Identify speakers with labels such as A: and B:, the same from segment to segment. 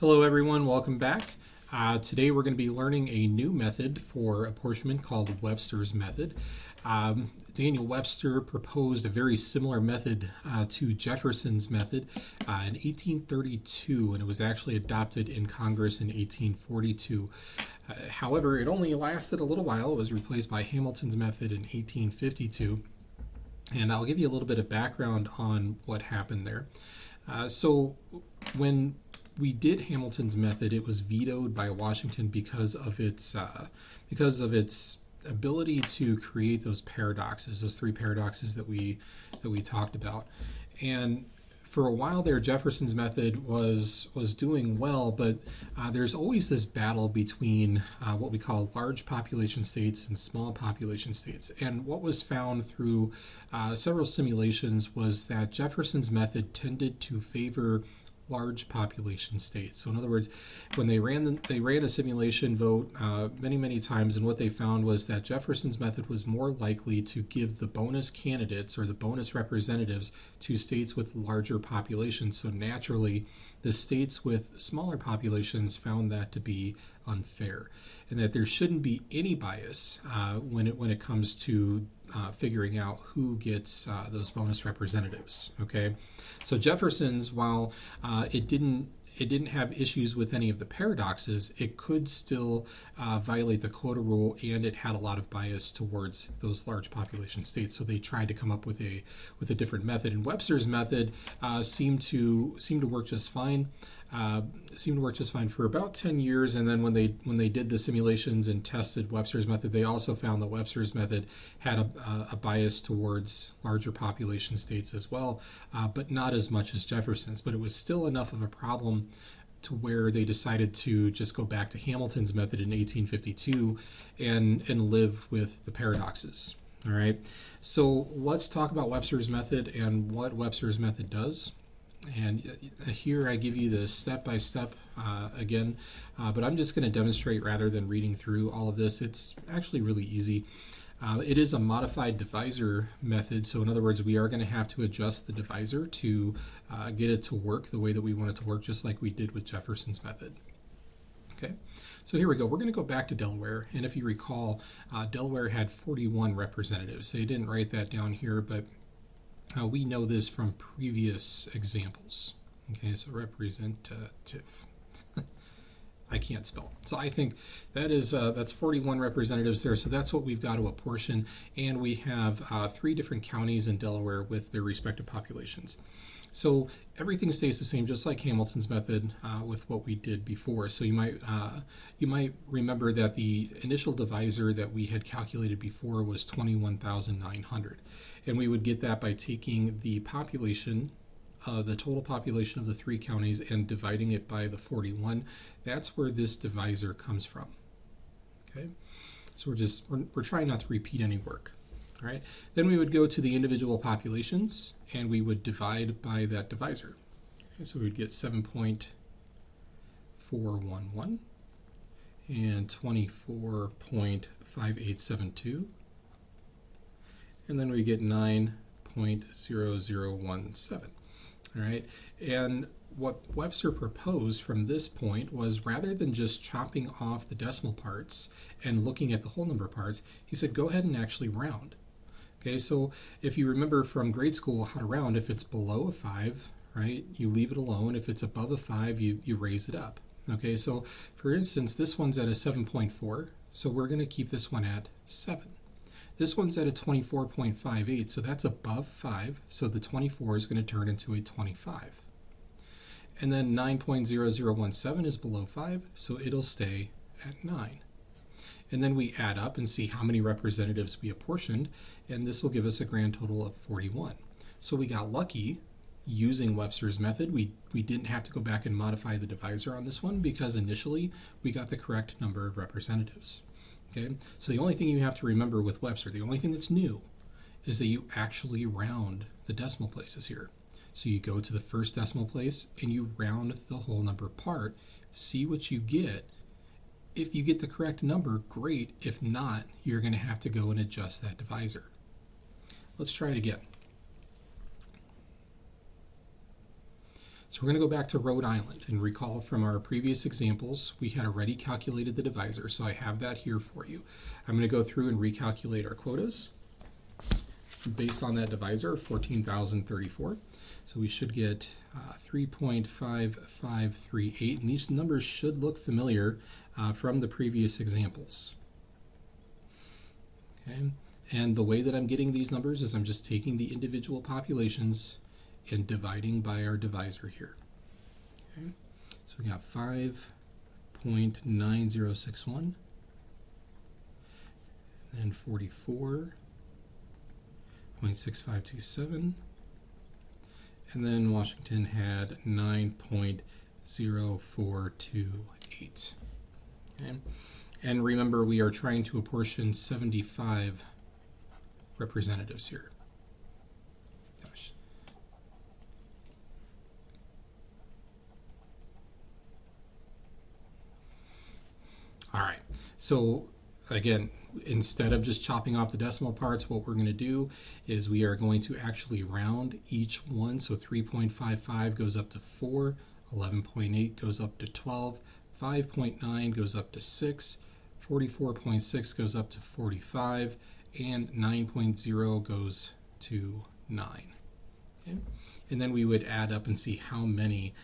A: Hello everyone, welcome back. Today we're going to be learning a new method for apportionment called Webster's method. Daniel Webster proposed a very similar method to Jefferson's method in 1832, and it was actually adopted in Congress in 1842. However, it only lasted a little while. It was replaced by Hamilton's method in 1852, and I'll give you a little bit of background on what happened there. So when we did Hamilton's method, it was vetoed by Washington because of its ability to create those paradoxes, those three paradoxes that we talked about. And for a while there, Jefferson's method was doing well, but there's always this battle between what we call large population states and small population states. And what was found through several simulations was that Jefferson's method tended to favor large population states. So in other words, when they ran a simulation vote many times, and what they found was that Jefferson's method was more likely to give the bonus candidates or the bonus representatives to states with larger populations. So naturally, the states with smaller populations found that to be unfair, and that there shouldn't be any bias when it comes to figuring out who gets those bonus representatives. Okay, so Jefferson's, while it didn't have issues with any of the paradoxes, it could still violate the quota rule, and it had a lot of bias towards those large population states. So they tried to come up with a different method, and Webster's method seemed to work just fine. For about 10 years, and then when they did the simulations and tested Webster's method, they also found that Webster's method had a bias towards larger population states as well, but not as much as Jefferson's. But it was still enough of a problem to where they decided to just go back to Hamilton's method in 1852 and live with the paradoxes. All right, so let's talk about Webster's method and what Webster's method does. And here I give you the step-by-step again, but I'm just going to demonstrate rather than reading through all of this. It's actually really easy. It is a modified divisor method, so in other words, we are going to have to adjust the divisor to get it to work the way that we want it to work, just like we did with Jefferson's method. Okay, so here we go. We're going to go back to Delaware, and if you recall, Delaware had 41 representatives. They didn't write that down here, but we know this from previous examples. Okay, so representative. I can't spell. So I think that's 41 representatives there. So that's what we've got to apportion, and we have 3 different counties in Delaware with their respective populations. So everything stays the same, just like Hamilton's method with what we did before. So you might remember that the initial divisor that we had calculated before was 21,900, and we would get that by taking the population, the total population of the 3 counties, and dividing it by the 41. That's where this divisor comes from. Okay, so we're trying not to repeat any work. All right, then we would go to the individual populations and we would divide by that divisor. Okay, so we would get 7.411 and 24.5872, and then we get 9.0017. All right, and what Webster proposed from this point was, rather than just chopping off the decimal parts and looking at the whole number parts, he said go ahead and actually round. Okay, so if you remember from grade school how to round, if it's below a 5, right, you leave it alone. If it's above a 5, you raise it up. Okay, so for instance, this one's at a 7.4, so we're going to keep this one at 7. This one's at a 24.58, so that's above 5, so the 24 is going to turn into a 25. And then 9.0017 is below 5, so it'll stay at 9. And then we add up and see how many representatives we apportioned, and this will give us a grand total of 41. So we got lucky using Webster's method. We didn't have to go back and modify the divisor on this one because initially we got the correct number of representatives. Okay, so the only thing you have to remember with Webster, the only thing that's new, is that you actually round the decimal places here. So you go to the first decimal place and you round the whole number part, see what you get. If you get the correct number, great. If not, you're going to have to go and adjust that divisor. Let's try it again. So So we're going to go back to Rhode Island and recall from our previous examples, we had already calculated the divisor, so I have that here for you. I'm going to go through and recalculate our quotas based on that divisor, 14,034. So we should get 3.5538, and these numbers should look familiar from the previous examples. Okay. And the way that I'm getting these numbers is I'm just taking the individual populations and dividing by our divisor here. Okay. So we got 5.9061 and 44.6527, and then Washington had 9.0428. Okay. And remember, we are trying to apportion 75 representatives here. Gosh. All right, so again, instead of just chopping off the decimal parts, what we're going to do is we are going to actually round each one. So 3.55 goes up to 4, 11.8 goes up to 12, 5.9 goes up to 6, 44.6 goes up to 45, and 9.0 goes to 9. Okay? And then we would add up and see how many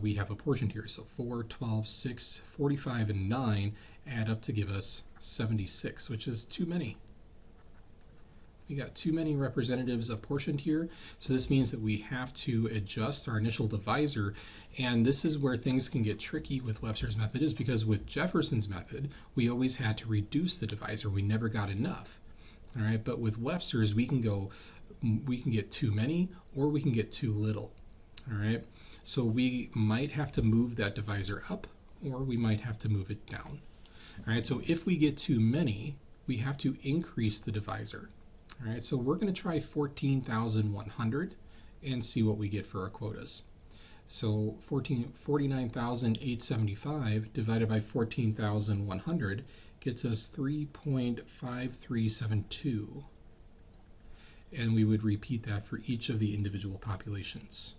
A: we have apportioned here. So 4, 12, 6, 45, and 9 add up to give us 76, which is too many. We got too many representatives apportioned here, so this means that we have to adjust our initial divisor, and this is where things can get tricky with Webster's method, is because with Jefferson's method, we always had to reduce the divisor. We never got enough. All right, but with Webster's, we can get too many or we can get too little. All right, so we might have to move that divisor up or we might have to move it down. All right, so if we get too many, we have to increase the divisor. All right, so we're going to try 14,100 and see what we get for our quotas. So 49,875 divided by 14,100 gets us 3.5372. And we would repeat that for each of the individual populations.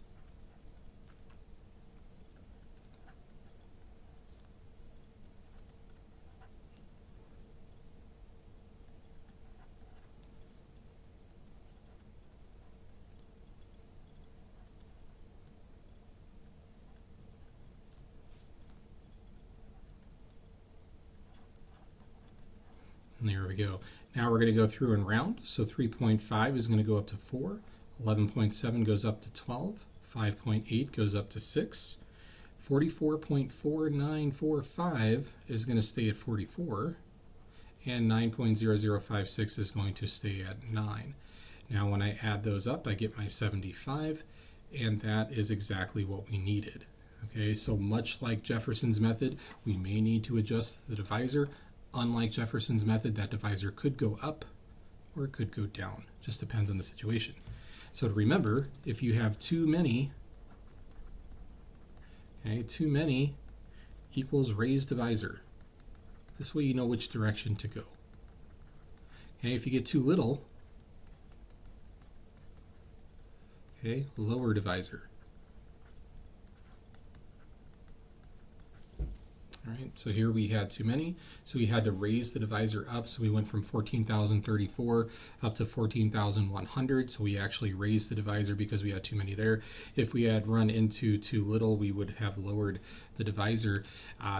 A: And there we go. Now we're going to go through and round. So 3.5 is going to go up to 4, 11.7 goes up to 12, 5.8 goes up to 6, 44.4945 is going to stay at 44, and 9.0056 is going to stay at 9. Now when I add those up, I get my 75, and that is exactly what we needed. Okay, so much like Jefferson's method, we may need to adjust the divisor. Unlike Jefferson's method, that divisor could go up or it could go down. Just depends on the situation. So to remember, if you have too many, okay, too many equals raised divisor. This way you know which direction to go. Okay, if you get too little, okay, lower divisor. All right, so here we had too many, so we had to raise the divisor up. So we went from 14,034 up to 14,100. So we actually raised the divisor because we had too many there. If we had run into too little, we would have lowered the divisor.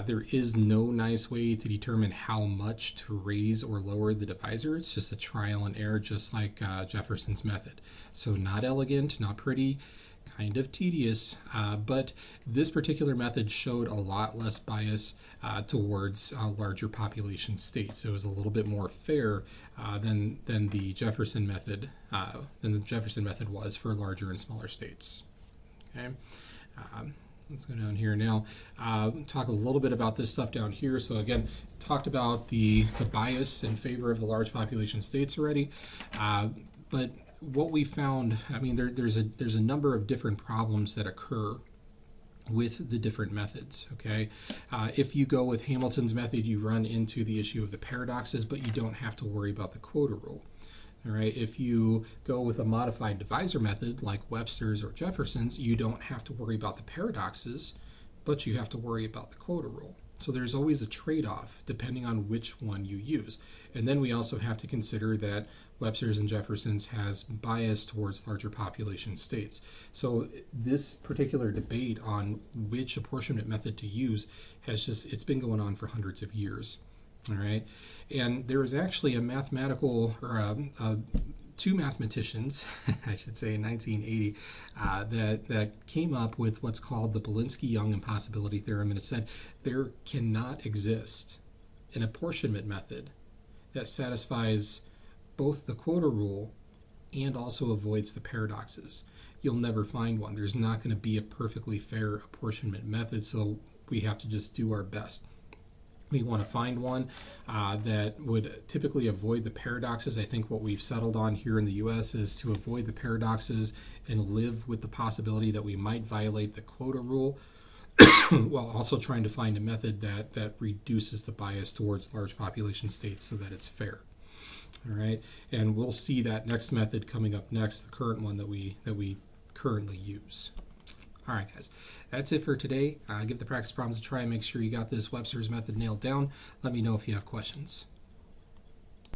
A: There is no nice way to determine how much to raise or lower the divisor. It's just a trial and error, just like Jefferson's method. So not elegant, not pretty, kind of tedious, but this particular method showed a lot less bias towards larger population states. It was a little bit more fair than the Jefferson method was for larger and smaller states. Okay, let's go down here now. Talk a little bit about this stuff down here. So again, talked about the bias in favor of the large population states already, but what we found, I mean, there's a number of different problems that occur with the different methods. Okay, if you go with Hamilton's method, you run into the issue of the paradoxes, but you don't have to worry about the quota rule. All right, if you go with a modified divisor method like Webster's or Jefferson's, you don't have to worry about the paradoxes, but you have to worry about the quota rule. So there's always a trade-off depending on which one you use. And then we also have to consider that Webster's and Jefferson's has bias towards larger population states. So this particular debate on which apportionment method to use it's been going on for hundreds of years. All right, and there was actually a mathematical or two mathematicians, I should say, in 1980, that came up with what's called the Belinsky-Young impossibility theorem, and it said there cannot exist an apportionment method that satisfies both the quota rule and also avoids the paradoxes. You'll never find one. There's not going to be a perfectly fair apportionment method, so we have to just do our best. We want to find one that would typically avoid the paradoxes. I think what we've settled on here in the U.S. is to avoid the paradoxes and live with the possibility that we might violate the quota rule while also trying to find a method that reduces the bias towards large population states so that it's fair. All right, and we'll see that next method coming up next, the current one that we currently use. All right, guys, that's it for today. Give the practice problems a try and make sure you got this Webster's method nailed down. Let me know if you have questions.